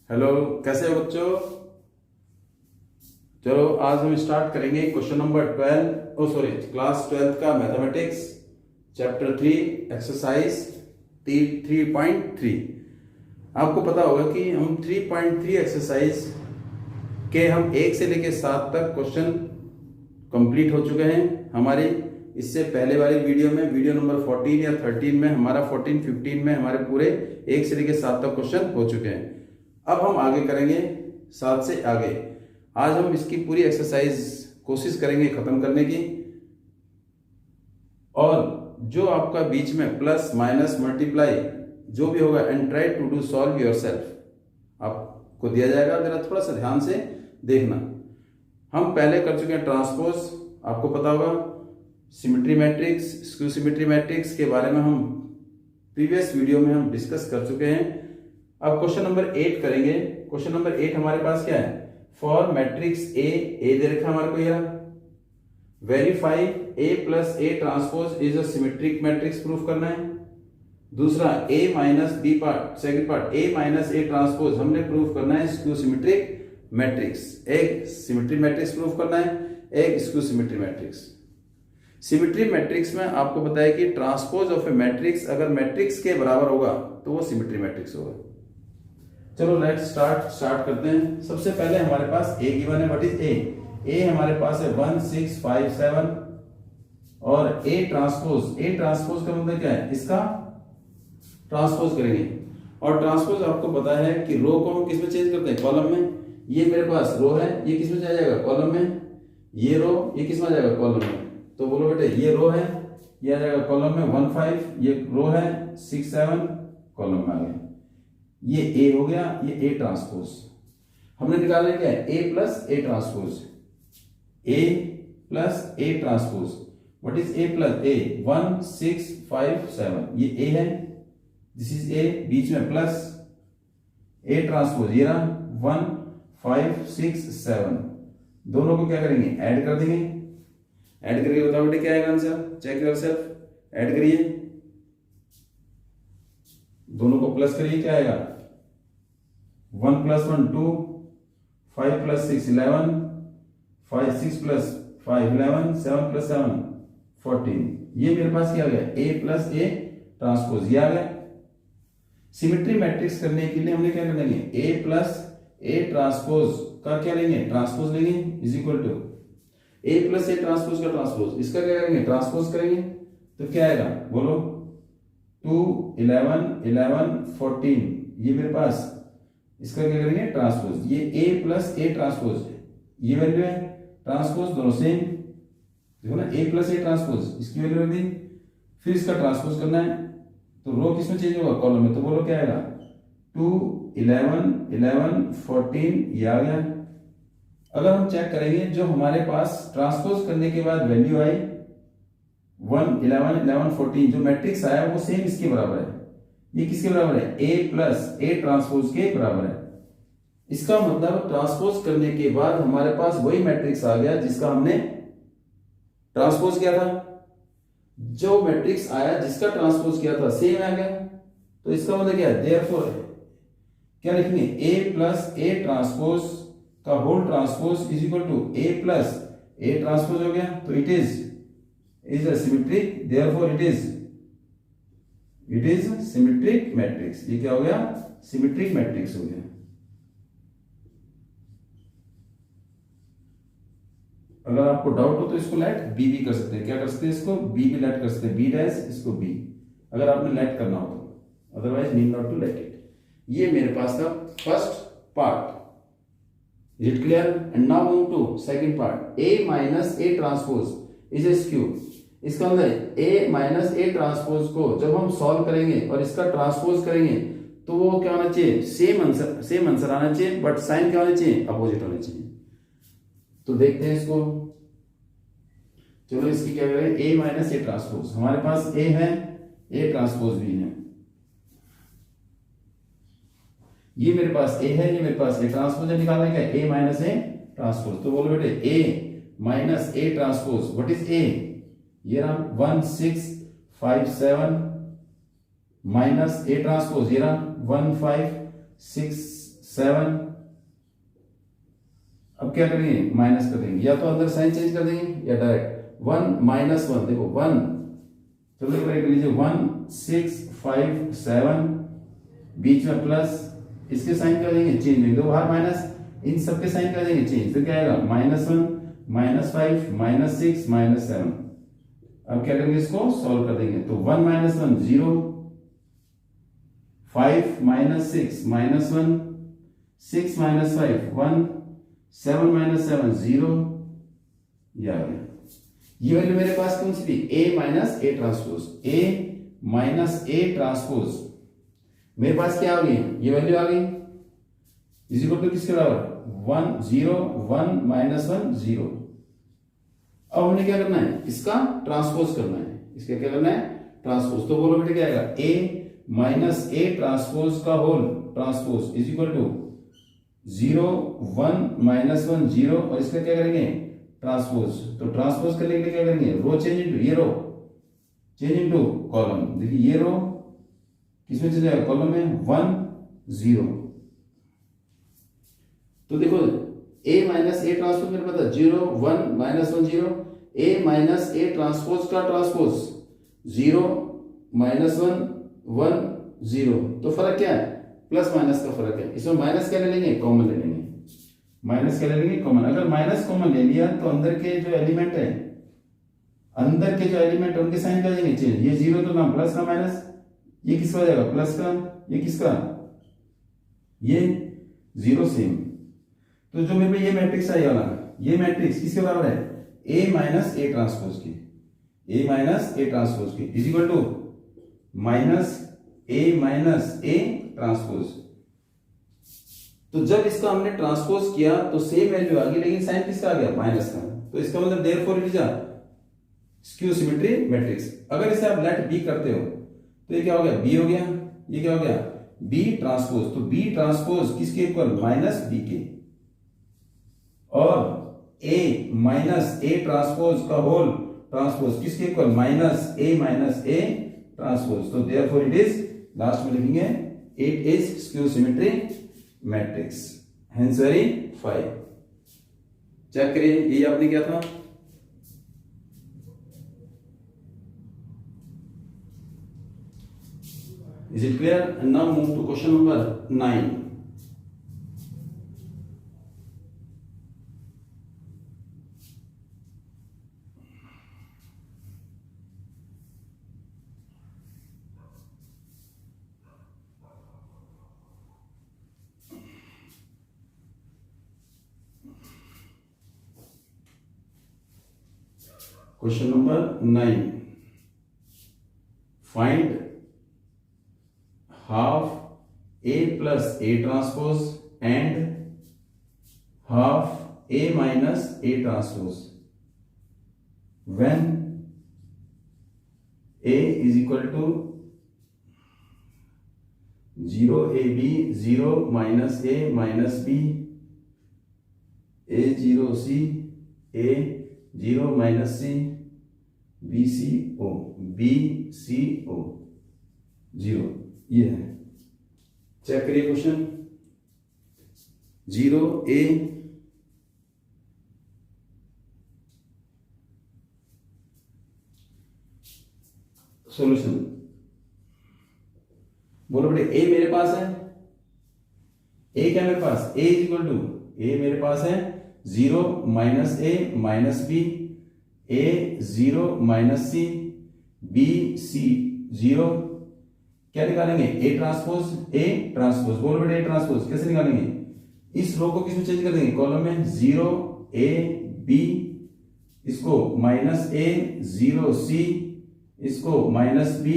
Hello, कैसे हो बच्चों। चलो आज हम स्टार्ट करेंगे क्वेश्चन नंबर 12 क्लास 12 का मैथमेटिक्स चैप्टर 3 एक्सरसाइज 3.3। आपको पता होगा कि हम 3.3 एक्सरसाइज के हम 1 से लेकर 7 तक क्वेश्चन कंप्लीट हो चुके हैं हमारी। इससे पहले वाली वीडियो में वीडियो नंबर 14 या 13 में हमारा 14-15 में हमारे पूरे 1 से लेकर 7 तक क्वेश्चन हो चुके हैं। अब हम आगे करेंगे 7 से आगे। आज हम इसकी पूरी एक्सरसाइज कोशिश करेंगे खत्म करने की, और जो आपका बीच में प्लस माइनस मल्टीप्लाई जो भी होगा and try to do solve yourself आपको दिया जाएगा। जरा थोड़ा सा ध्यान से देखना। हम पहले कर चुके हैं ट्रांसपोज, आपको पता होगा। Symmetry matrix, skew symmetry matrix के बारे में हम प्रीवियस वीडियो में हम डिस्कस कर चुके हैं। अब क्वेश्चन नंबर 8 करेंगे। क्वेश्चन नंबर 8 हमारे पास क्या है, फॉर मैट्रिक्स ए दे रखा हमारे को, यह verify A plus A transpose is a symmetric matrix proof करना है। दूसरा A minus B part, second part A minus A transpose हमने प्रूफ करना है स्क्यू सिमेट्रिक मैट्रिक्स। एक सिमेट्री मैट्रिक्स प्रूफ करना है, एक skew symmetry matrix. Symmetry matrix में आपको पता है कि ट्रांसपोज ऑफ ए मैट्रिक्स अगर मैट्रिक्स के बराबर होगा तो वो सिमेट्री मैट्रिक्स होगा। चलो लेट्स स्टार्ट करते हैं। सबसे पहले हमारे पास ए गिवन है। व्हाट इज ए हमारे पास है 1 6 5 7 और ए ट्रांसपोज का मतलब क्या है, इसका ट्रांसपोज करेंगे। और ट्रांसपोज आपको पता है कि रो को हम किस में चेंज करते हैं, कॉलम में। ये मेरे पास रो है, ये किस में आ जाएगा, कॉलम में। ये रो, ये किस में आ जाएगा, कॉलम में। तो बोलो बेटे, ये रो है, ये आ जाएगा कॉलम में 1 5, ये रो है 6 7 कॉलम में आ गया। ये ए हो गया, ये ए ट्रांसपोज हमने निकालना है। क्या है, A plus A transpose. A plus A transpose, what is A plus A, 1 6 5 7, ये ए है, दिस इज ए, बीच में प्लस ए ट्रांसपोज, ये रहा 1 5 6 7। दोनों को क्या करेंगे, ऐड कर देंगे। ऐड करके बताओ बेटे क्या आएगा आंसर, चेक योरसेल्फ। ऐड करिए, दोनों को प्लस करिए, क्या आएगा, 1 + 1 2, 5 + 6 11, 5 6 + 5 11, 7 + 7 14। ये मेरे पास क्या आ गया, ए प्लस ए ट्रांसपोज, ये आ गया। सिमेट्री मैट्रिक्स करने के लिए हमने क्या कर लेंगे, ए प्लस ए ट्रांसपोज का क्या लेंगे, ट्रांसपोज लेंगे, is equal to A plus A transpose का ट्रांसपोज, इसका क्या करेंगे, ट्रांसपोज करेंगे। तो क्या आएगा, बोलो, 2 11 11 14, ये मेरे पास इसका क्या करेंगे, ट्रांसपोज। ये ए प्लस ए ट्रांसपोज, ये वैल्यू है, ट्रांसपोज दोनों सेम, देखो ना, ए प्लस ए ट्रांसपोज, इसकी वैल्यू रख दी। फिर इसका ट्रांसपोज करना है, तो रो किसमें चेंज होगा, कॉलम में। तो बोलो क्या आएगा, 2 11 11 14, ये आ गया। अगर हम चेक करेंगे, जो हमारे पास ट्रांसपोज करने के बाद वैल्यू आई 1 11 11 14, जो मैट्रिक्स आया वो सेम इसके बराबर है। ये किसके बराबर है, ए प्लस ए ट्रांसपोज के बराबर है। इसका मतलब ट्रांसपोज करने के बाद हमारे पास वही मैट्रिक्स आ गया जिसका हमने ट्रांसपोज किया था। जो मैट्रिक्स आया जिसका ट्रांसपोज किया था सेम आ गया। तो इसका मतलब क्या है, देयरफॉर क्या लिखेंगे, ए प्लस ए ट्रांसपोज का whole transpose is equal to A plus A transpose हो गया। तो it is a symmetric, therefore it is symmetric matrix. ये क्या हो गया, सिमेट्रिक मैट्रिक्स हो गया। अगर आपको डाउट हो तो इसको लेट बी भी कर सकते हैं। क्या कर सकते हैं, इसको बी भी लेट कर सकते हैं, बी डैश, इसको बी, अगर आपने लेट करना हो तो। Otherwise need not to let it. ये मेरे पास था first part. Is it clear? And now move to second part. A minus A transpose is A skew. इसका मतलब ए माइनस ए ट्रांसपोज को जब हम सॉल्व करेंगे और इसका ट्रांसपोज करेंगे तो वो क्या होना चाहिए, सेम आंसर आना चाहिए, बट साइन क्या होना चाहिए, अपोजिट होना चाहिए। तो देखते हैं इसको। चलो इसकी क्या करें, ए माइनस ए ट्रांसपोज, हमारे पास ए है, ए ट्रांसपोज भी है। ये मेरे पास ए है, ये मेरे पास ए ट्रांसपोज है, निकालना क्या है, ए माइनस ए ट्रांसपोज। तो बोलो बेटे A minus A transpose, what is A, ये रहा 1 6 5 7 माइनस ए ट्रांसपोज, ये रहा 1 5 6 7। अब क्या करेंगे, माइनस कर देंगे, या तो अंदर साइन चेंज कर देंगे या डायरेक्ट 1 माइनस 1, देखो 1, चलो कर लीजिए 1 6 5 7, बीच में प्लस, इसके साइन कर देंगे चेंज, देंगे दो बाहर माइनस, इन सबके साइन कर देंगे चेंज, तो क्या आएगा -1 -5 -6 -7। अब क्या करेंगे, इसको सॉल्व कर देंगे, तो 1 - 1 0, 5 - 6 -1, 6 - 5 1, 7 - 7 0, ये आ गया। ये वैल्यू मेरे पास कौन सी थी, A - A transpose, A - A transpose मेरे पास क्या आ गई, ये वैल्यू आ गई, इज इक्वल टू किसके बराबर 1 0 1 -1 0। अब हमने क्या करना है, इसका ट्रांसपोज करना है, इसका क्या करना है, ट्रांसपोज। तो बोलो बेटे क्या आएगा, A - A ट्रांसपोज का whole transpose is equal to 0 1 -1 0, और इसका क्या करेंगे, ट्रांसपोज। तो ट्रांसपोज करने के लिए क्या करेंगे, रो चेंज इनटू, ये रो चेंज इनटू कॉलम, देखिए ये रो किसमें चले जाएगा, कॉलम में 1 0। तो देखो A - A ट्रांसपोज मेरे पता 0 1 -1 0, A - A ट्रांसपोज का ट्रांसपोज 0 -1 1 0। तो फर्क क्या है, प्लस माइनस का फर्क है, इसमें माइनस क्या ले लेंगे, कॉमन ले लेंगे, माइनस क्या ले लेंगे, कॉमन। अगर माइनस कॉमन ले लिया तो अंदर के जो एलिमेंट है, अंदर के जो एलिमेंट उनके साइन कर देंगे चेंज, ये 0 तो ना प्लस ना माइनस, ये किसका हो जाएगा, प्लस का, ये किसका, ये 0 सेम। तो जो मेरे पे ये मैट्रिक्स आई वाला, ये मैट्रिक्स किसके बराबर है, A - A ट्रांसपोज की, A - A ट्रांसपोज की is equal to -A - A transpose. तो जब इसका हमने ट्रांसपोज किया तो सेम वैल्यू आ गई, लेकिन साइन किसका आ गया, माइनस का। तो इसका मतलब therefore it is a skew symmetry matrix. अगर इसे आप लेट बी करते हो तो ये क्या हो गया, बी हो गया, ये क्या हो गया, बी ट्रांसपोज। तो बी ट्रांसपोज किसके इक्वल, -B के, और A - A ट्रांसपोज का होल ट्रांसपोज किसके इक्वल, -A - A ट्रांसपोज। तो देयरफॉर इट इज, लास्ट में लिखेंगे it is skew symmetry matrix, hence verify. Check करिए, ये आपने क्या था, is it clear? And now move to question number 9. Question number 9. Find half A plus A transpose and half A minus A transpose when A is equal to 0 AB 0 minus A minus B, A 0 C, A 0 minus C, B C O, B C O 0। ये है, check करिए question. 0 A solution, बोलो बेटे A मेरे पास है, A क्या मेरे पास, A is equal to, A मेरे पास है 0 minus A minus B, A 0 minus C, B C 0। क्या निकालेंगे, A ट्रांसपोज, A ट्रांसपोज, बोलो बेटे A ट्रांसपोज कैसे निकालेंगे, इस रो को किसमें चेंज कर देंगे, कॉलम में 0 A B, इसको -A 0 C, इसको -B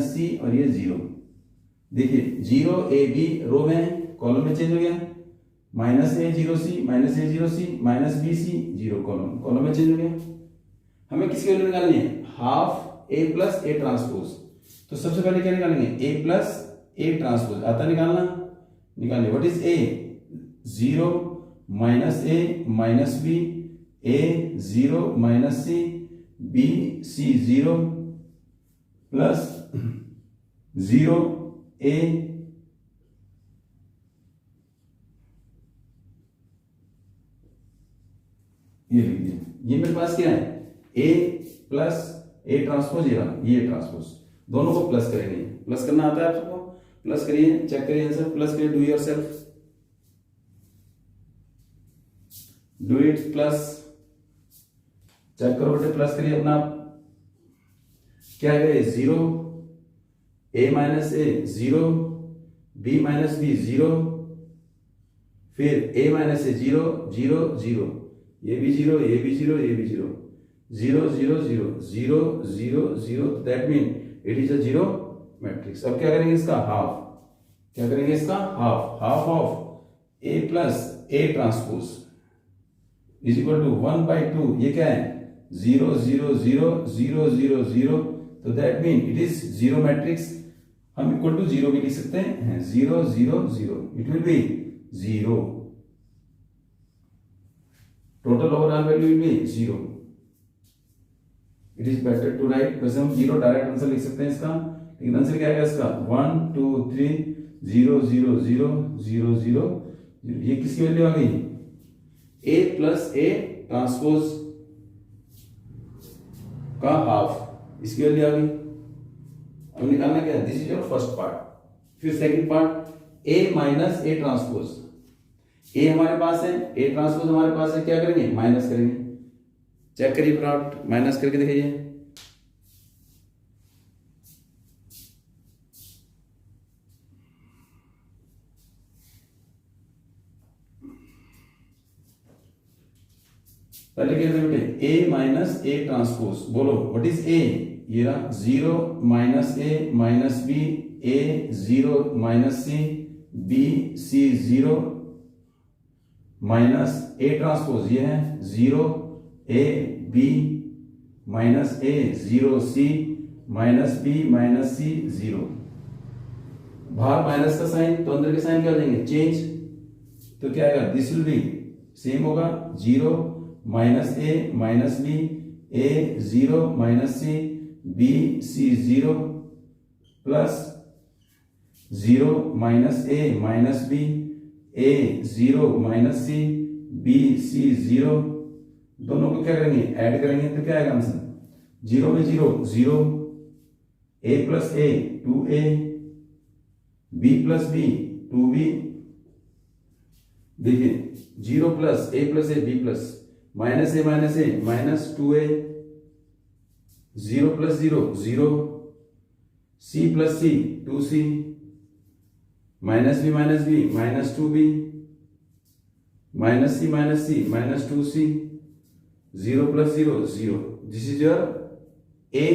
-C, और ये 0। देखिए 0 A B रो में, कॉलम में चेंज हो गया, -A 0 C -A 0 C -B C 0, column में चेंज हो गया। हमें किसकी वैल्यू निकालनी है, half A plus A transpose. तो सबसे पहले क्या निकालेंगे, A प्लस A ट्रांसपोज आता निकालना, निकालिए what is A, 0 minus A minus B, A 0 minus C, B C 0 plus 0 A ये लिख दिया। ये मेरे पास क्या है, ए प्लस ए ट्रांसपोज, ये ट्रांसपोज, दोनों को प्लस करेंगे। प्लस करना आता है आप सबको, प्लस करिए, चेक करिए आंसर, प्लस करिए, do yourself, do it, plus check करो बेटे, प्लस करिए अपना। क्या है, 0, a minus A 0, b minus B 0, फिर a माइनस ए 0 0 0, ये भी 0, ये भी 0, ये भी 0, 0 0 0 0 0 0, that mean it is a zero matrix. अब क्या करेंगे इसका हाफ, क्या करेंगे इसका half, half of a plus A transpose is equal to 1/2, ये क्या है 0 0 0 0 0 0, तो that mean it is zero matrix. हम इक्वल टू 0 भी लिख सकते हैं, 0 0 0, it will be 0, total overall value will be 0। It is better to write, वैसे हम 0 डायरेक्ट आंसर लिख सकते हैं इसका, लेकिन आंसर क्या आएगा इसका 1 2 3 0 0 0 0 0, ये किसकी वैल्यू आ गई, a प्लस ए ट्रांसपोज का हाफ, इसकी वैल्यू आ गई। अब निकालना क्या है, this is your first part. फिर second part, a minus A transpose, a हमारे पास है, a ट्रांसपोज हमारे पास है, क्या करेंगे माइनस करेंगे। चेक करिए प्रोडक्ट, माइनस करके दिखाइए, पहले क्या करते बेटे, a माइनस ए ट्रांसपोज, बोलो व्हाट इज a, ये रहा 0 minus A minus B, a 0 minus C, b c 0 minus A transpose, ये है 0 a b minus A 0 c minus b minus c 0। बाहर माइनस का साइन तो अंदर के साइन क्या हो जाएंगे, चेंज, तो क्या आएगा, दिस विल बी सेम होगा, 0 minus A minus B, a 0 minus C, b c 0 plus 0 minus A minus B, a 0 minus C, b c 0, दोनों को क्या करेंगे ऐड करेंगे, तो क्या आएगा आंसर, 0 में 0 0, a plus A 2a, b plus B 2b, देखिए 0 plus a plus A b plus minus A minus 2a, 0 plus 0 0, c plus C 2c, minus B minus 2b, minus C minus 2c, 0 plus 0 0, this is your a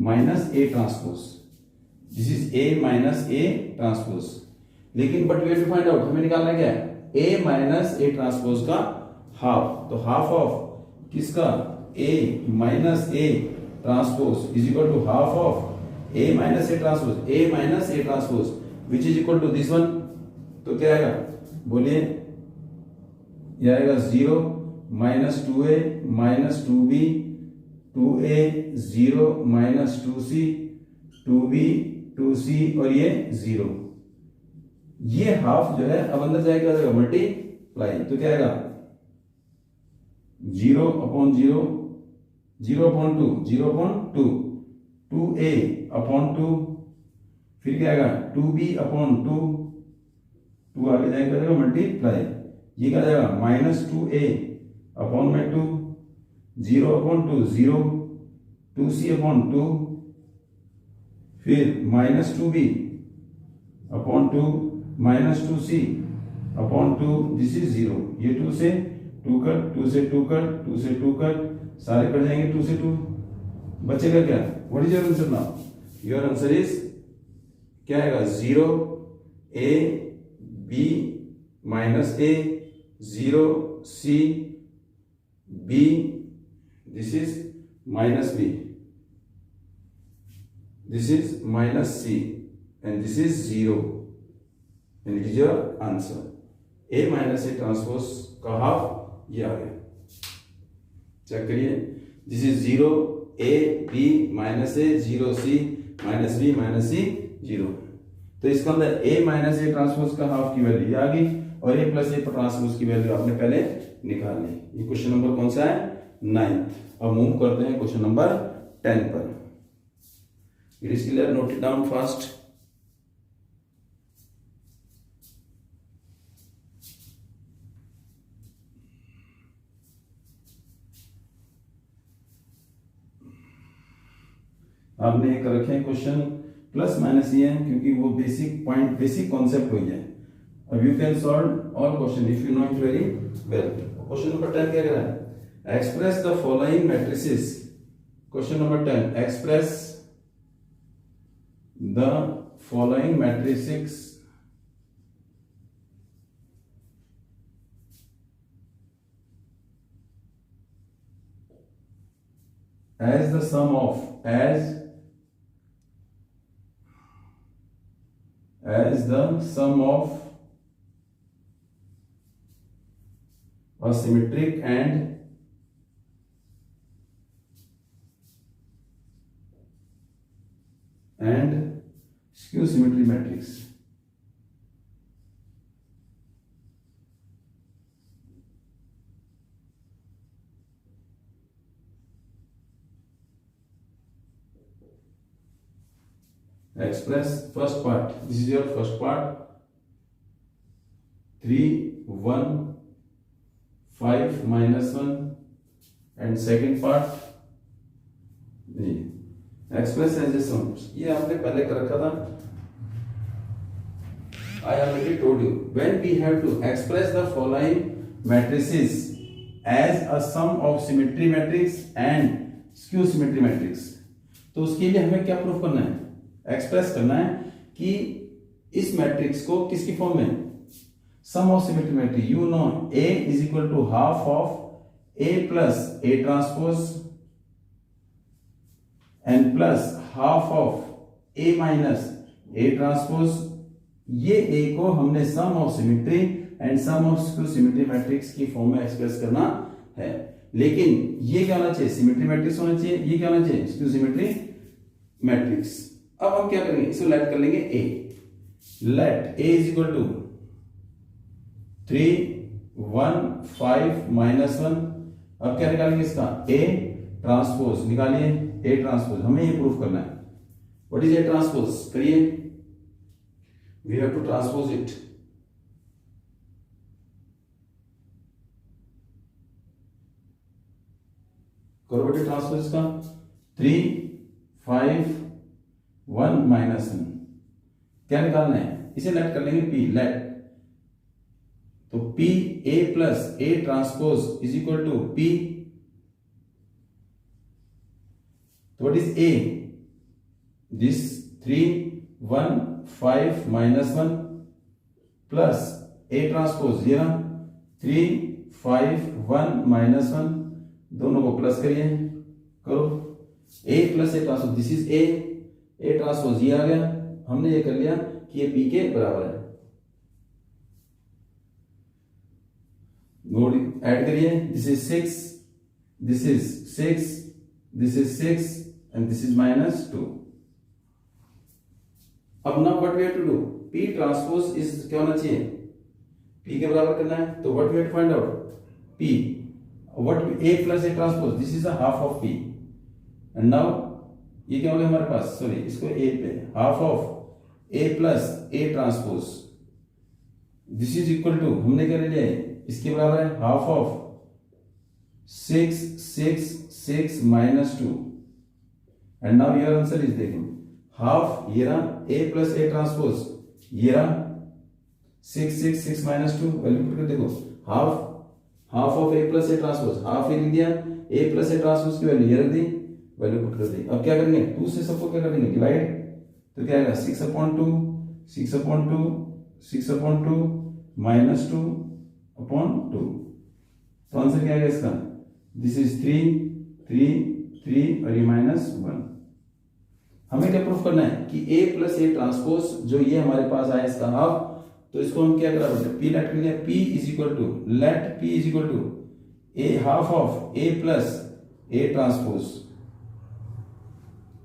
minus A transpose, this is a minus A transpose. लेकिन but we have to find out, हमें निकालना क्या है, a minus A transpose का half, तो half of किसका, a minus A transpose is equal to half of a minus A transpose, a minus A transpose which is equal to this one, तो क्या आएगा बोलिए, ये आएगा 0 minus 2a minus 2b, 2a 0 minus 2c, 2b 2c और ये 0, ये half जो है अब अंदर जाएगा मल्टीप्लाई, तो क्या आएगा 0 upon 0, 0 upon 2, 0 upon 2, 2a upon 2, फिर क्या आएगा 2b अपॉन 2, 2 आगे जाएगा मल्टीप्लाई, ये क्या जाएगा माइनस 2a अपॉन में 2, 0 अपॉन 2 0, 2c अपॉन 2, फिर minus 2b upon 2 minus 2c upon 2, this is 0, ये 2 से 2 कट, 2 से 2 कट, 2 से 2 कट, सारे कट जाएंगे 2 से 2, बचेगा क्या, what is your answer now, your answer is क्या आएगा 0 a b minus a 0 c b, this is minus b, this is minus c and this is 0 and it is your answer, a minus A transpose का half ये आ गया। Check करिए, this is 0 a b minus A 0 c minus b minus c 0, तो इसके अंदर a minus A transpose का half की value आ गई और a प्लस ए ट्रांसपोज की वैल्यू आपने पहले निकालनी। ये क्वेश्चन नंबर कौन सा है? 9th। अब मूव करते हैं क्वेश्चन नंबर 10 पर। It is clear, note it down fast. आपने कर रखे हैं क्वेश्चन प्लस माइनस ये है क्योंकि वो बेसिक पॉइंट, बेसिक कॉन्सेप्ट हो गया है। अब you can solve all question if you know it very well. Question number 10 क्या कह रहा है? Express the following matrices. Question number 10, express the following matrices as the sum of as the sum of a symmetric and skew symmetry matrix. Express first part. This is your first part. 3, 1, 5 minus 1, and second part express as a sum. ये आपने पहले कर रखा था। I already told you when we have to express the following matrices as a sum of symmetry matrix and skew symmetry matrix, तो उसके लिए हमें क्या प्रूफ करना है? एक्सप्रेस करना है कि इस मैट्रिक्स को किसकी फॉर्म में? Sum of symmetry matrix. You know A is equal to half of A plus A transpose and plus half of A minus A transpose. ये A को हमने sum of symmetry and sum of skew symmetry matrix की form में express करना है। लेकिन ये क्या होना चाहिए? सिमेट्री मैट्रिक्स होना चाहिए। ये क्या होना चाहिए? Skew symmetry matrix. अब हम क्या करेंगे? इसको लेट कर लेंगे A। Let A is equal to 3, 1, 5 minus 1। अब क्या निकालेंगे इसका? A ट्रांसपोज निकालिए। A ट्रांसपोज हमें ये प्रूफ करना है। What is A transpose? करिए, we have to transpose it. करो बेटे ट्रांसपोज इसका। 3, 5 1 माइनस 1। क्या निकालना है? इसे लेट कर लेंगे P। लेट तो P A plus A transpose is equal to P। तो what is A? This 3, 1, 5 minus 1 plus A transpose ये ना 3, 5, 1 माइनस 1, दोनों को प्लस करिए। करो A plus A transpose, this is A transpose ये आ गया। हमने ये कर लिया कि ये P के बराबर है। ऐड करिए। This is 6, this is 6, this is 6 and this is -2। अब now what we have to do? P transpose is क्या होना चाहिए? P के बराबर करना है। तो what we have to find out? P what A plus A transpose, this is a half of P and now ये क्या हो गया हमारे पास? सॉरी, इसको A पे half of A plus A transpose, this is equal to हमने क्या ले लिया है? इसके बराबर है half of 6, 6, 6 -2 and now your answer is, देखिए हाफ ये रहा A प्लस A ट्रांसपोज, ये रहा 6, 6, 6 -2। वैल्यू पुट कर देखो, half of A plus A transpose, half ये लिख दिया। A प्लस A ट्रांसपोज की वैल्यू ये रख दी, वैल्यू पुट कर दी। अब क्या करेंगे? 2 से सबको क्या करेंगे? डिवाइड। तो क्या आएगा? 6/2, 6/2, 6/2 -2/2। तो आंसर क्या आएगा इसका? दिस इज 3, 3, 3 और ये -1। हमें क्या प्रूफ करना है कि A प्लस A ट्रांसपोज जो ये हमारे पास आया इसका हाफ, तो इसको हम क्या करा बेटे? P लेट कर लिया। P is equal to let P is equal to A half of A plus A transpose.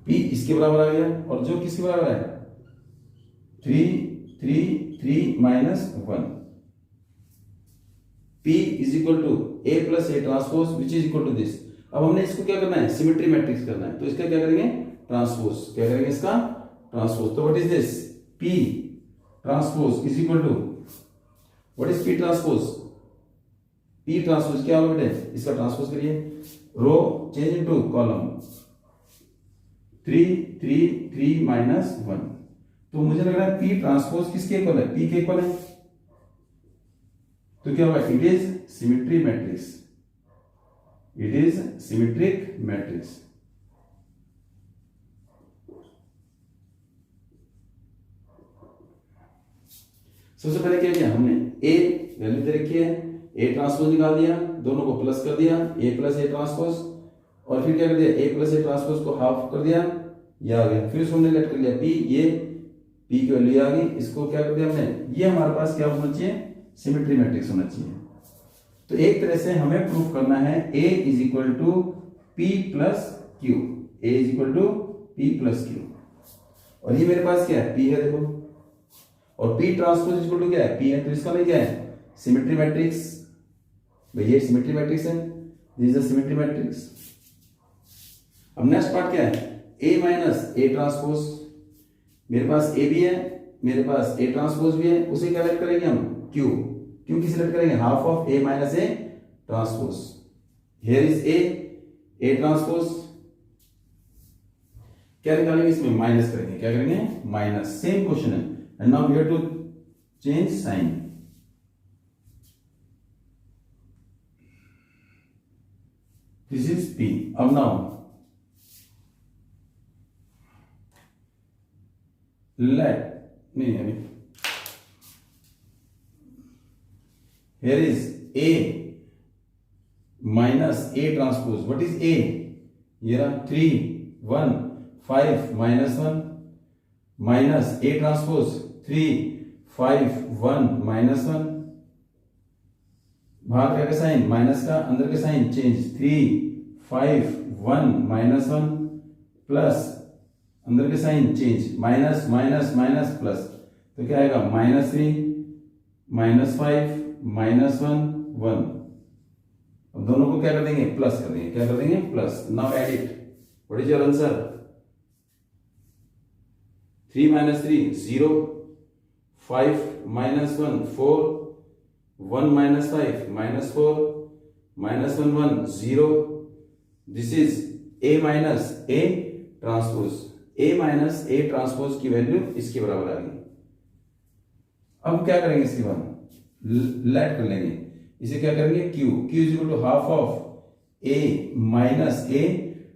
P इसके बराबर आ गया और जो किसके बराबर है? 3, 3, 3 -1। P is equal to A plus A transpose which is equal to this. अब हमने इसको क्या करना है, सिमेट्री मैट्रिक्स करना है, तो इसका क्या करेंगे, ट्रांसपोज, क्या करेंगे इसका ट्रांसपोज। तो what is this, P transpose is equal to, what is P transpose, P transpose क्या होगा बेटे, इसका ट्रांसपोज करिए, row change into column 3 3 3 minus 1। तो मुझे लग रहा है पी ट्रांसपोज किसके इक्वल है, पी के इक्वल है, तो क्या होगा, it is symmetry matrix, it is symmetric matrix. सबसे पहले क्या किया हमने, ए वैल्यू दे रखी है, ए ट्रांसपोज निकाल दिया, दोनों को प्लस कर दिया, ए प्लस ए ट्रांसपोज, और फिर क्या कर दिया, ए प्लस ए ट्रांसपोज को हाफ कर दिया, ये आ गया, फिर उसको हमने लेट कर लिया पी, ये पी की वैल्यू आ गई, इसको क्या कर दिया हमने, ये हमारे पास क्या होना चाहिए, सिमेट्री मैट्रिक्स होना चाहिए। तो एक तरह से हमें प्रूफ करना है A is equal to P plus Q, A is equal to P plus Q, और ये मेरे पास क्या है, P है देखो, और P ट्रांसपोज इक्वल टू क्या है, P है, तो इसका मतलब क्या है, सिमेट्री मैट्रिक्स, भैया सिमेट्री मैट्रिक्स है, this is the symmetry matrix. अब नेक्स्ट पार्ट क्या है, A माइनस ए ट्रांसपोज, मेरे पास A भी है, मेरे पास A ट्रांसपोज भी है, उसे क्या लेट करेंगे हम, Q, क्यों किसे लेट करेंगे, half of A minus A transpose, here is A transpose, क्या निकालेंगे इसमें, माइनस करेंगे, क्या करेंगे, माइनस, सेम क्वेश्चन है, and now we have to change sign, this is P। अब नाउ लेट, नहीं अभी, here is A minus A transpose, what is A, ये रहा 3 1 5 minus 1 minus A transpose 3 5 1 minus 1, बाहर क्या का साइन, माइनस का, अंदर का साइन चेंज, 3 5 1 माइनस 1 प्लस अंदर के sign change, minus minus minus plus, तो क्या आएगा, -3 -5 -1 1। अब दोनों को क्या कर देंगे, प्लस कर देंगे, क्या कर देंगे, plus. Now add it, what is your answer, 3 - 3 0, 5 - 1 4, 1 - 5 -4, -1 1 0, this is A minus A transpose, A minus A transpose की वैल्यू इसके बराबर आ गई। अब क्या करेंगे, इसके बाद लेट कर लेंगे, इसे क्या करेंगे, Q is equal to half of A minus A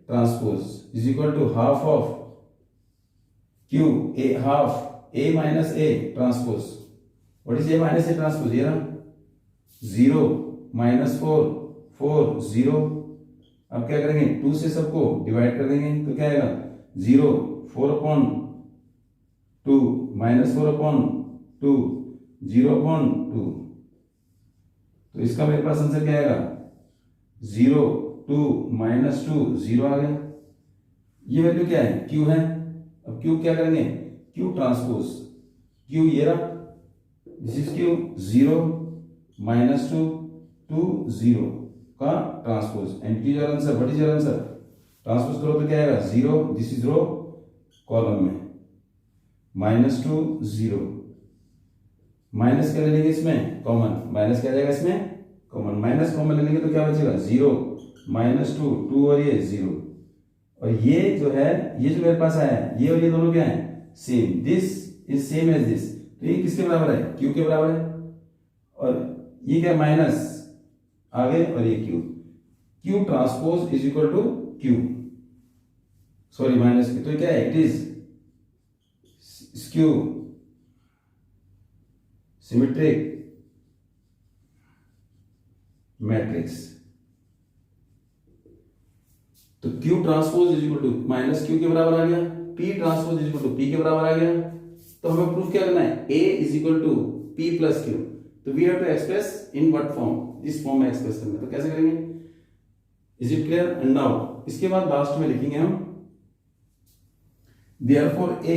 transpose is equal to half of Q, A half A minus A transpose, what is A minus A transpose, ये ना 0 -4 4 0। अब क्या करेंगे, 2 से सबको डिवाइड कर देंगे, तो क्या आएगा, 0 4/2 -4/2 0/2, तो इसका मेरे पास आंसर क्या आएगा, 0 2 -2 0 आ गया। ये वैल्यू क्या है, Q है। अब Q क्या करेंगे, Q ट्रांसपोज, Q ये रहा, दिस इज Q 0 -2 2 0 का transpose, and Q your answer, what is your answer, transpose करो तो क्या आएगा, 0, दिस इज रो कॉलम में, -2 0, माइनस क्या ले लेंगे इसमें, कॉमन, माइनस क्या जाएगा इसमें, कॉमन, माइनस कॉमन ले लेंगे तो क्या बचेगा, 0 -2 2 और ये 0, और ये जो है, ये जो मेरे पास आया है, ये और ये दोनों क्या है, same, this is same as this, तो ये किसके बराबर है, Q के बराबर है, और ये क्या माइनस आगे, और ये Q transpose is equal to Q, sorry minus Q, तो क्या है, it is skew symmetric matrix. तो Q transpose is equal to -Q के बराबर आ गया, P transpose is equal to P के बराबर आ गया। तो हमें प्रूफ क्या करना है, A is equal to P plus Q, तो we have to express in what form, इस फॉर्म में एक्सप्रेस करना है, तो कैसे करेंगे, is it clear, and now इसके बाद लास्ट में लिखेंगे हम, therefore A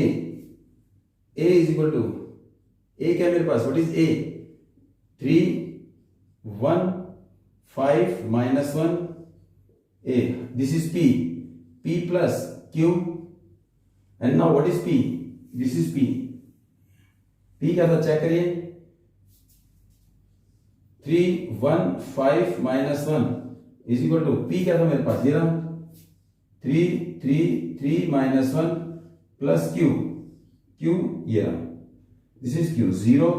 is equal to, A क्या मेरे पास, what is A, 3 1 5 minus 1 a. This is p. P plus q. And now what is p? This is p. p क्या था चेक करिए. 3 1 5 minus 1 is equal to p क्या था मेरे पास ये रहा 3 minus 1 plus q. q ये रहा. This is q. 0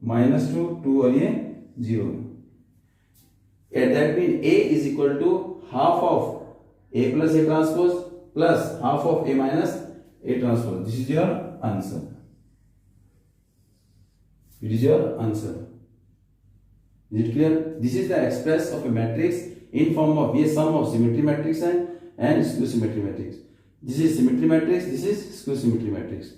minus 2 2 और ये 0. At that means a is equal to half of a plus a transpose plus half of a minus a transpose. This is your answer. It is your answer. Is it clear? This is the express of a matrix in form of ये sum of symmetry matrix and skew symmetry matrix. This is symmetry matrix. This is skew symmetry matrix.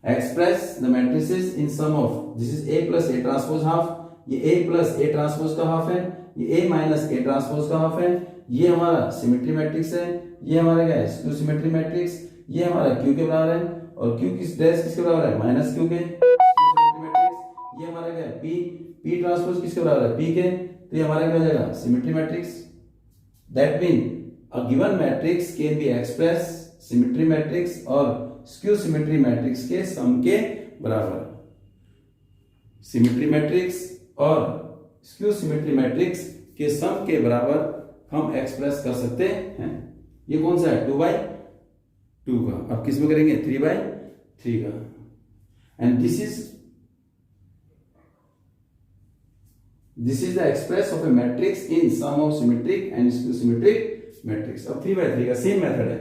Express the matrices in sum of this is a plus a transpose half. ये a plus a transpose का half है. ये a minus a transpose का half है. ये हमारा symmetry matrix है. ये हमारा क्या है स्क्यू सिमेट्री मैट्रिक्स. ये हमारा q के बराबर है और q किस डैश किसके बराबर है माइनस q के सिमेट्री मैट्रिक्स. ये हमारा क्या है p ट्रांसपोज किसके बराबर है p के. तो ये हमारा क्या हो जाएगा symmetry matrix. That mean a given matrix can be express symmetry matrix और स्क्यू सिमेट्री मैट्रिक्स के सम के बराबर. सिमेट्री मैट्रिक्स और स्क्यू सिमेट्री मैट्रिक्स के सम के बराबर हम एक्सप्रेस कर सकते हैं. ये कौन सा है 2/2 का. अब किस में करेंगे 3/3 का. And this is the express of A matrix in sum of symmetric and skew symmetric matrix. अब 3/3 का सेम मेथड है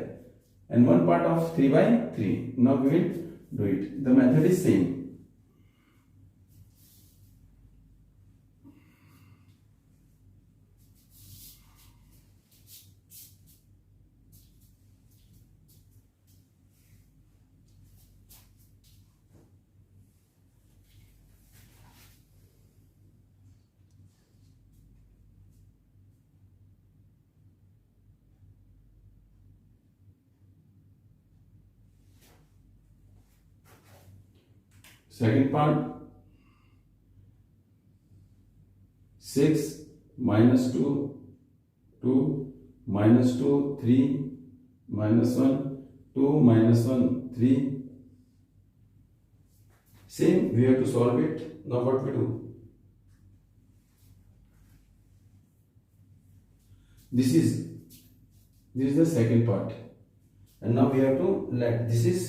and one part of 3/3. Now we will do it. The method is same. Second part 6 minus 2 2 minus 2 3 minus 1 2 minus 1 3. Same we have to solve it. Now what we do? This is the second part and now we have to let this is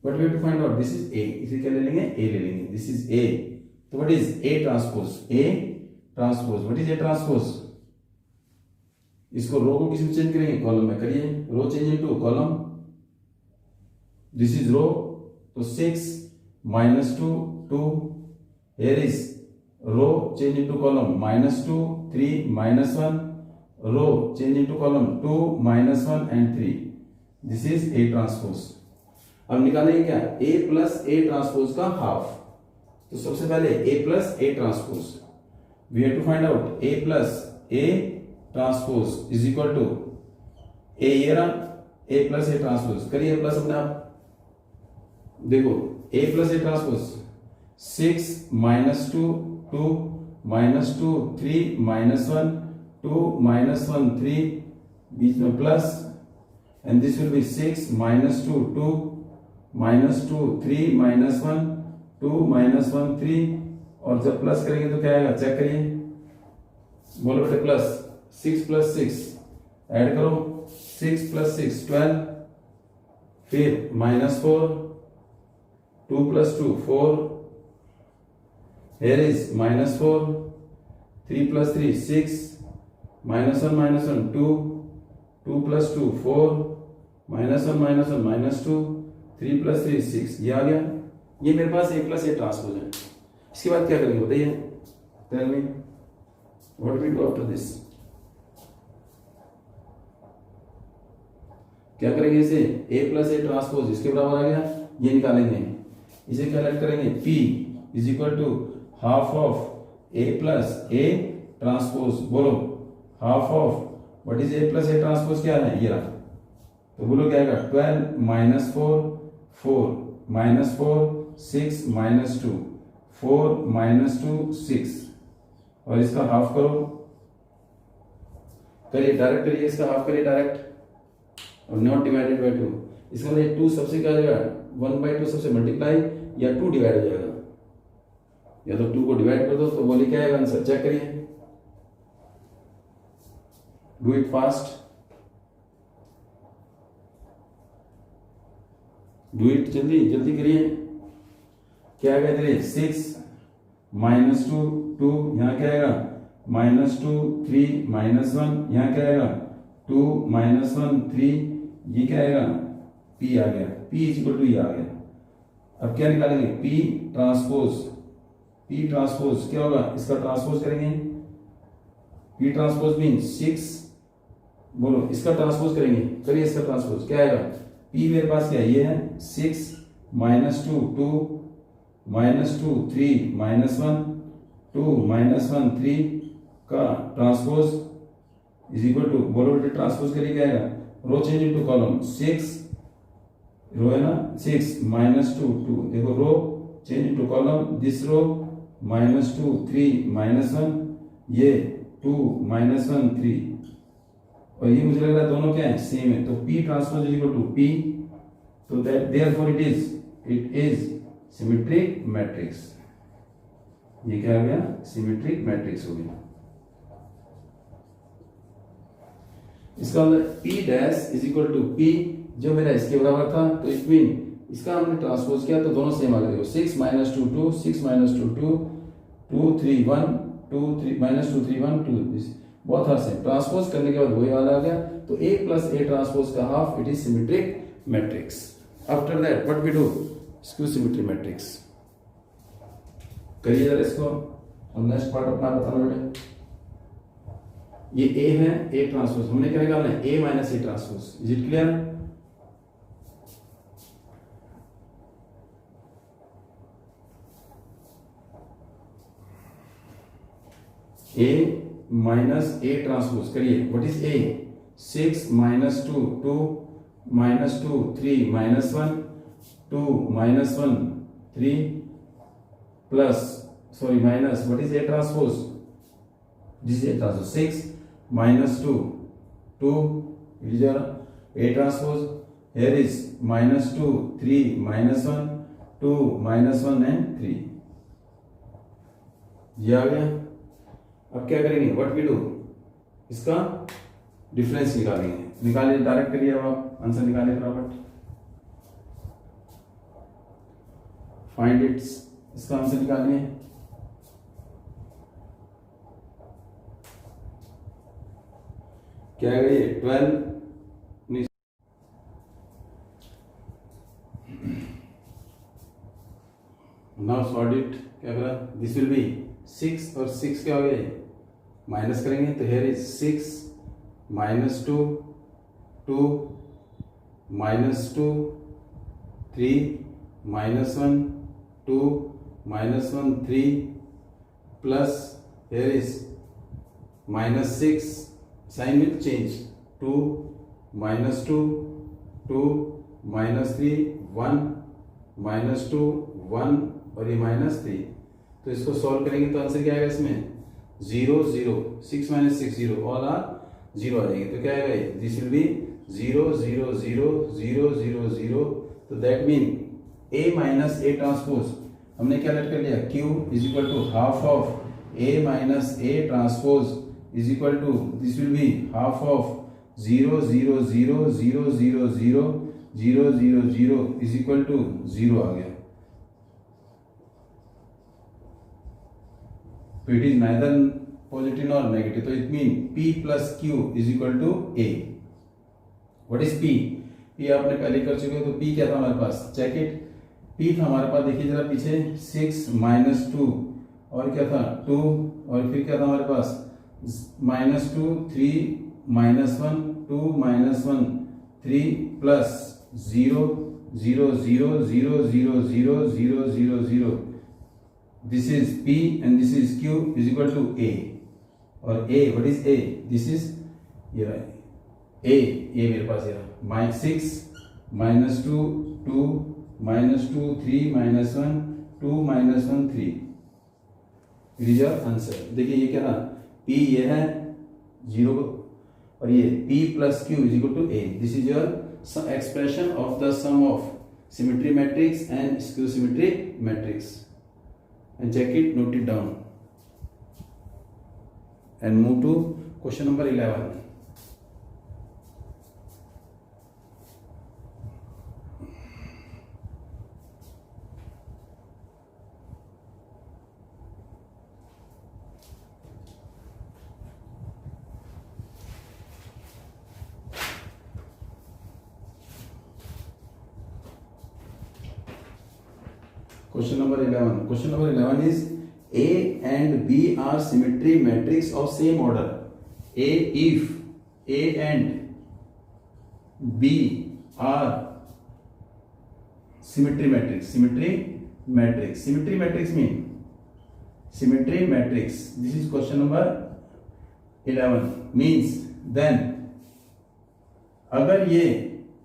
but we have to find out this is a. इसे क्या ले लेंगे a ले लेंगे. This is a. तो what is a transpose? A transpose. What is a transpose? इसको रो को किस में चेंज करेंगे कॉलम में करिए. Row change into column. This is row. तो 6 minus 2 2. Here is row change into column -2 3 -1. Row change into column 2 -1 and 3. This is a transpose. अब निकालेंगे क्या a प्लस a ट्रांसपोज का हाफ. तो सबसे पहले a plus a transpose we have to find out a plus a transpose is equal to a ये रहा a plus a transpose. करिए प्लस अपने आप. देखो a प्लस a ट्रांसपोज 6 -2 2 -2 3 -1 2 -1 3 बीच में plus and this will be 6 -2 2 -2 3 -1 2 -1 3 और जब प्लस करेंगे तो क्या आएगा चेक करिए. बोलो बेटे प्लस 6 + 6 ऐड करो. 6 + 6 12. फिर -4 2 + 2 4. here is -4 3 + 3 6 -1 2 2 + 2 4 -1 -2 3 + 3 6. ये आ गया. ये मेरे पास a प्लस a ट्रांसपोज है. इसके बाद क्या करेंगे बताइए. Tell me what we do after this. क्या करेंगे इसे a प्लस a ट्रांसपोज इसके बराबर आ गया. ये निकालेंगे. इसे कैलकुलेट करेंगे. p is equal to half of a plus a transpose. बोलो half of what is a plus a transpose क्या है ये रहा. तो बोलो क्या आएगा 12 - 4 4 -4 6 -2 4 -2 6 और इसका हाफ करो, करिए डायरेक्ट, करिए इसका हाफ करिए डायरेक्ट, और नॉट डिवाइडेड बाई 2, इसका मतलब 2 सबसे क्या हो जाएगा 1/2 सबसे मल्टीप्लाई या 2 डिवाइड हो जाएगा, या तो 2 को डिवाइड कर दो तो बोलिए क्या आएगा आंसर, चेक करिए, do it fast, do it जल्दी जल्दी करिए, क्या आएगा इधर 6 -2 2, यहाँ क्या आएगा -2 3 -1, यहाँ क्या आएगा 2 -1 3, ये क्या आएगा P आ गया, P = ये आ गया। अब क्या निकालेंगे P ट्रांसपोज क्या होगा, इसका ट्रांसपोज करेंगे, P ट्रांसपोज मीन 6, बोलो इसका ट्रांसपोज करेंगे, करिए इसका ट्रांसपोज, क्या आएगा P मेरे पास क्या ये है 6 -2 2 -2 3 -1 2 -1 3 का ट्रांसपोज = बोलो बेटे ट्रांसपोज करिए क्या आएगा, row change into column, 6 row है ना 6 -2 2, देखो row change into column, this row -2 3 -1, ये 2 -1 3, और ये मुझे लग रहा है दोनों क्या है सेम है, तो P ट्रांसपोज = P, तो that therefore it is symmetric matrix, ये क्या हो गया सिमेट्रिक मैट्रिक्स हो गया। इसका मतलब P डैश = P जो मेरा इसके बराबर था, तो इट मीन इसका हमने ट्रांसपोज किया तो दोनों सेम आ गए, 6 -2 2 6 -2 2 2 3 1 2 3 -2 3 1 2, बहुत हर सेम, ट्रांसपोज करने के बाद वही वाला आ गया, तो A + A ट्रांसपोज का half, it is symmetric matrix. After that what we do, skew symmetry matrix, करिए जरा इसको, और नेक्स्ट पार्ट अपना बताना बेटे, ये A है A ट्रांसपोज, हमने क्या निकालना है A - A transpose, is it clear, A - A transpose करिए, what is A 6 -2 2 -2 3 -1 2 -1 3 plus sorry minus, what is A transpose, this is A transpose 6 -2 2, it is A transpose, here is -2 3 -1 2 -1 and 3, ये आ गया। अब क्या करेंगे, व्हाट वी डू, इसका difference निकालेंगे, निकालिए direct करिए, अब आप आंसर निकालिए फटाफट, फाइंड इट्स, इसका आंसर निकालिए, क्या है ये 12, नाउ सॉल्व इट, क्या करा, दिस विल बी 6 और 6 क्या हो गए माइनस करेंगे, तो here is 6 -2 2 -2 3 -1 2 -1 3 plus here is -6, sign will change 2 -2 2 -3 1 -2 1 और ये -3, तो इसको सॉल्व करेंगे तो आंसर क्या आएगा इसमें 0 0 6 - 6 0, ऑल आर 0 आ जाएंगे, तो क्या आएगा दिस विल बी 0 0 0 0 0 0, तो that mean A - A transpose हमने क्या लेट कर लिया, Q = half of A - A transpose = this will be half of 0 0 0 0 0 0 0 0 0 0 आ गया, तो it is neither positive nor negative, तो it mean P + Q = A। What is P, P आपने पहले कर चुके हो, तो P क्या था हमारे पास, चेक इट, P था हमारे पास, देखिए जरा पीछे 6 -2 और क्या था 2, और फिर क्या था हमारे पास -2 3 -1 2 -1 3 plus 0 0 0 0 0 0 0 0 0, this is P and this is Q = A, और A, what is A, this is ये रहा A मेरे पास ये रहा, 6 -2 2 -2 3 -1 2 -1 3, इट इज योर आंसर। देखिए ये क्या था, P ये है 0 और ये P plus Q is equal to A। This is your expression of the sum of symmetry matrix and skew symmetry matrix. And check it, note it down and move to question number 11। Question number 11. Question number 11 is A and B are symmetry matrix of same order. If A and B are symmetry matrix. Symmetry matrix. Symmetry matrix mean symmetry matrix. This is question number 11. Means then अगर ये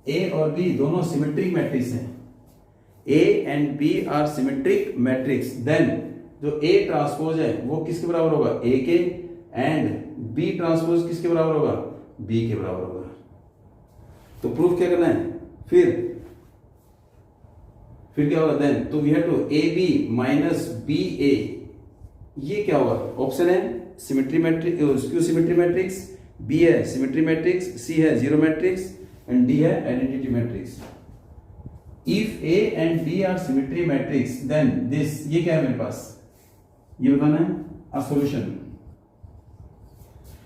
A और B दोनों symmetric matrix हैं, A and B are symmetric matrix, then जो A transpose है वो किसके बराबर होगा, A के, एंड B ट्रांसपोज किसके बराबर होगा, B के बराबर होगा। तो प्रूफ क्या करना है, फिर क्या होगा, देन तो we have to AB minus BA, ये क्या होगा, ऑप्शन है symmetry matrix, skew symmetry matrix, B है सिमेट्री मैट्रिक्स, C है जीरो मैट्रिक्स एंड D है identity matrix. If A and B are symmetry matrix, then this, ये क्या है मेरे पास, ये बताना है a solution।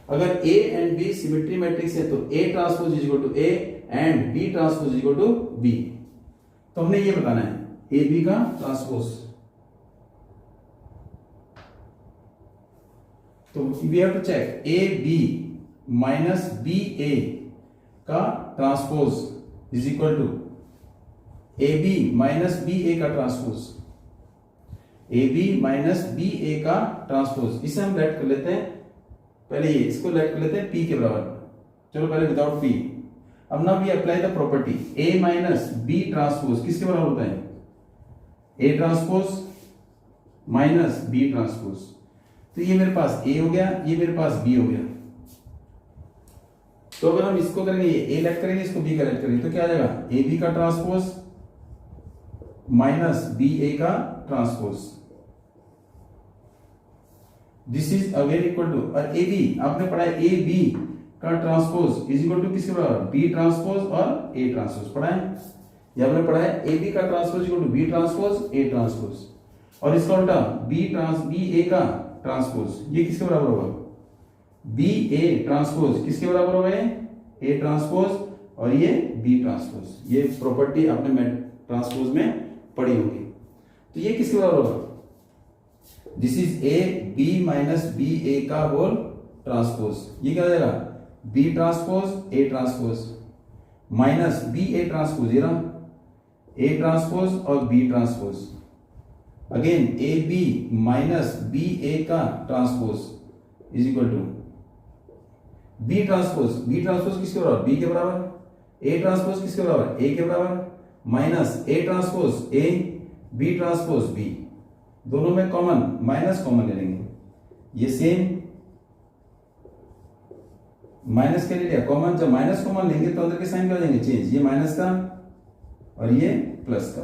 अगर A and B symmetry matrix है तो A transpose is equal to A and B transpose is equal to B। तो हमने ये बताना है A B का ट्रांसपोज। तो we have to check A B minus B A का transpose is equal to AB minus BA का transpose, AB minus BA का ट्रांसपोज। इसे हम लेट कर लेते हैं, पहले ये इसको लेट कर लेते हैं P के बराबर। चलो पहले विदाउट P। अब ना we apply the property A minus B transpose किसके बराबर होता है, A transpose minus B transpose. तो ये मेरे पास A हो गया, ये मेरे पास B हो गया। तो अगर हम इसको करेंगे, A लेट करेंगे, इसको B का लेट करेंगे, तो क्या आ जाएगा, AB का ट्रांसपोज माइनस BA का transpose. This is again equal to, और AB आपने पढ़ा है AB का ट्रांसपोज इज इक्वल टू किसके बराबर, B ट्रांसपोज और A ट्रांसपोज पढ़ा है। ये हमने पढ़ा है AB का transpose equal to B transpose A transpose, और इसका उल्टा BA का ट्रांसपोज ये किसके बराबर होगा, BA ट्रांसपोज किसके बराबर होगा, A ट्रांसपोज और ये B ट्रांसपोज। ये प्रॉपर्टी आपने ट्रांसपोज में पड़ी होगी। तो ये किसके बराबर होगा, this is A B minus BA का होल ट्रांसपोज। ये क्या हो जाएगा, B transpose A transpose minus BA transpose, ये रहा A ट्रांसपोज और B transpose, again AB minus BA का transpose is equal to B transpose किसके बराबर, B के बराबर, A ट्रांसपोज किसके बराबर, A के बराबर, minus A transpose A B transpose B, दोनों में कॉमन माइनस कॉमन ले लेंगे, ये सेम माइनस के लिए लिया कॉमन, जब माइनस कॉमन लेंगे तो अंदर के साइन क्या हो जाएंगे, चेंज, ये माइनस का और ये प्लस का,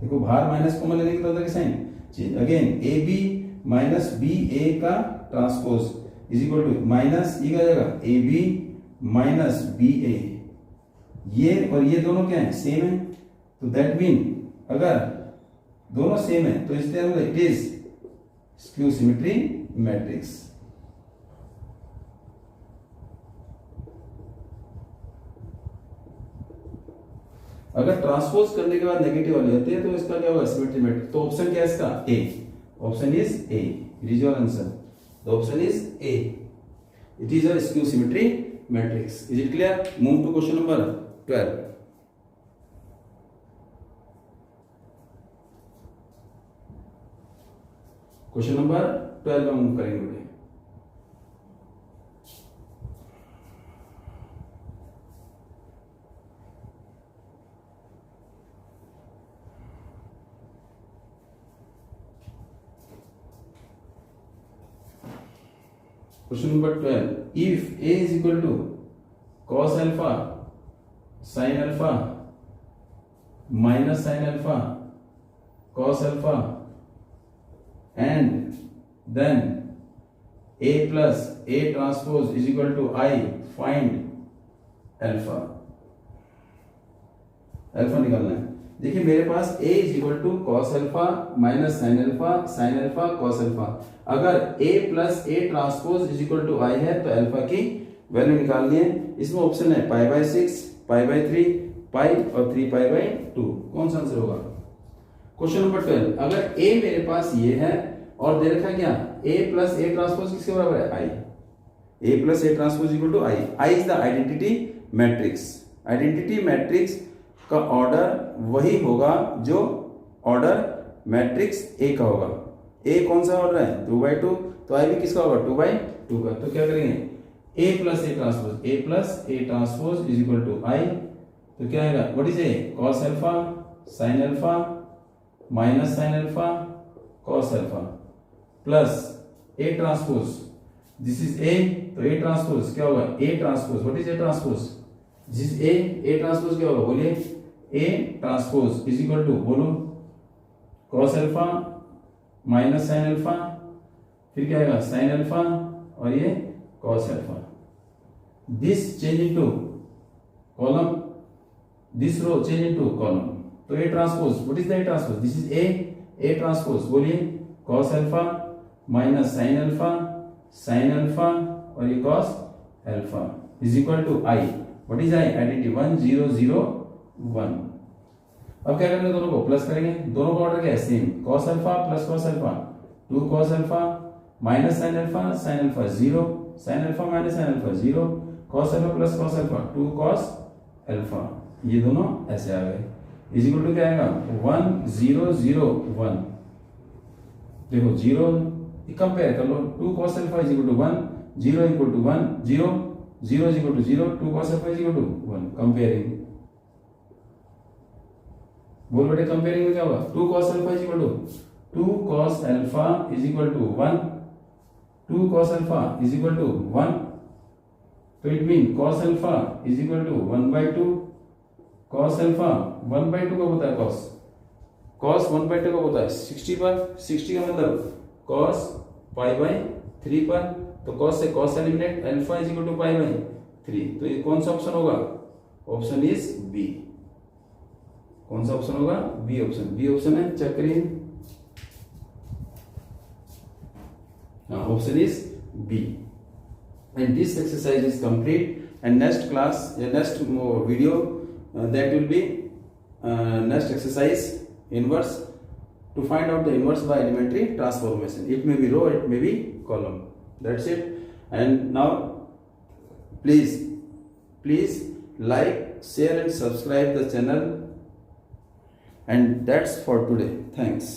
देखो बाहर माइनस कॉमन लेंगे तो अंदर के sign change, again AB minus BA का transpose is equal to minus, ये क्या जाएगा AB माइनस BA, ये और ये दोनों क्या है, सेम है। तो दैट मीन अगर दोनों सेम है तो इसलिए it is skew symmetry matrix. अगर ट्रांसपोज करने के बाद नेगेटिव वाले होते हैं तो इसका क्या होगा, सिमेट्री मैट्रिक्स। तो ऑप्शन क्या है इसका, A, option is A, it is your answer, the option is A, it is a skew symmetry matrix. Is it clear? Move to question number 12। Question number 12 में मूव करेंगे। Question number 12, if a is equal to cos alpha sin alpha minus sin alpha cos alpha and then a plus a transpose is equal to I, find alpha. Alpha निकालना है। देखिए मेरे पास a is equal to cos alpha minus sine alpha cos alpha. अगर a plus A transpose is equal to I है तो alpha की value निकालनी है। इसमें ऑप्शन है पाई बाई 6, पाई बाई 3, पाई और 3 पाई बाई 2। कौन सा आंसर होगा? क्वेश्चन नंबर 12, अगर a मेरे पास ये है और दे रखा क्या, a प्लस ए ट्रांसपोज किसके बराबर है? I. a plus A transpose equal to I. I is the identity matrix. Identity matrix का ऑर्डर वही होगा जो ऑर्डर मैट्रिक्स ए का होगा। ए कौन सा ऑर्डर है? 2/2, तो आई भी किसका होगा? 2/2 का। तो क्या करेंगे? A plus A transpose, A plus A transpose is equal to I. तो क्या आएगा? What is A? Cos alpha sine alpha minus sine alpha cos alpha plus A transpose, this is A, तो ए ट्रांसपोज क्या होगा? A transpose, what is A transpose? This is A transpose क्या होगा? बोलिए। A transpose is equal to, बोलो, cos alpha minus sine alpha, फिर क्या आएगा? साइन अल्फा और ये cos alpha. This change into column, this row change into column. तो A transpose, what is the A transpose? This is A transpose, बोलिए, cos alpha minus sine alpha और ये cos alpha is equal to I. What is I? Identity 1 0 0 1। अब क्या करेंगे? दोनों को plus करेंगे। दोनों का ऑर्डर क्या है? Same. Cos alpha plus cos alpha 2 cos alpha minus sine alpha 0, sign alpha minus sine alpha 0, cos alpha plus cos alpha 2 cos alpha. ये दोनों ऐसे आ गए। इज इक्वल टू क्या आएगा? 1 0 0 1। देखो 0 कंपेयर कर लो। 2 cos alpha is equal to 1, 0 equal to 1, 0 0 is equal to 0, 2 cos alpha is equal to 1। Comparing, बोल बेटे, कंपेयरिंग में क्या होगा? 2 cos alpha is equal to 2 cos alpha is equal to 1, 2 cos alpha is equal to 1। तो it mean cos alpha is equal to 1/2। cos alpha 1/2 का होता है। cos 1/2 का होता है 60 पर। 60 का मतलब cos पाई बाई 3 पर। तो cos से cos eliminate, alpha is equal to pi by 3। तो ये कौन सा ऑप्शन होगा? Option is B. कौन सा ऑप्शन होगा? B option. बी ऑप्शन है, चेक करिए। हाँ, option is B. And this exercise is complete. And next class या next video that will be next exercise, inverse, to find out the inverse by elementary transformation. It may be row, it may be column. That's it. And now please like, share and subscribe the channel. And that's for today. Thanks.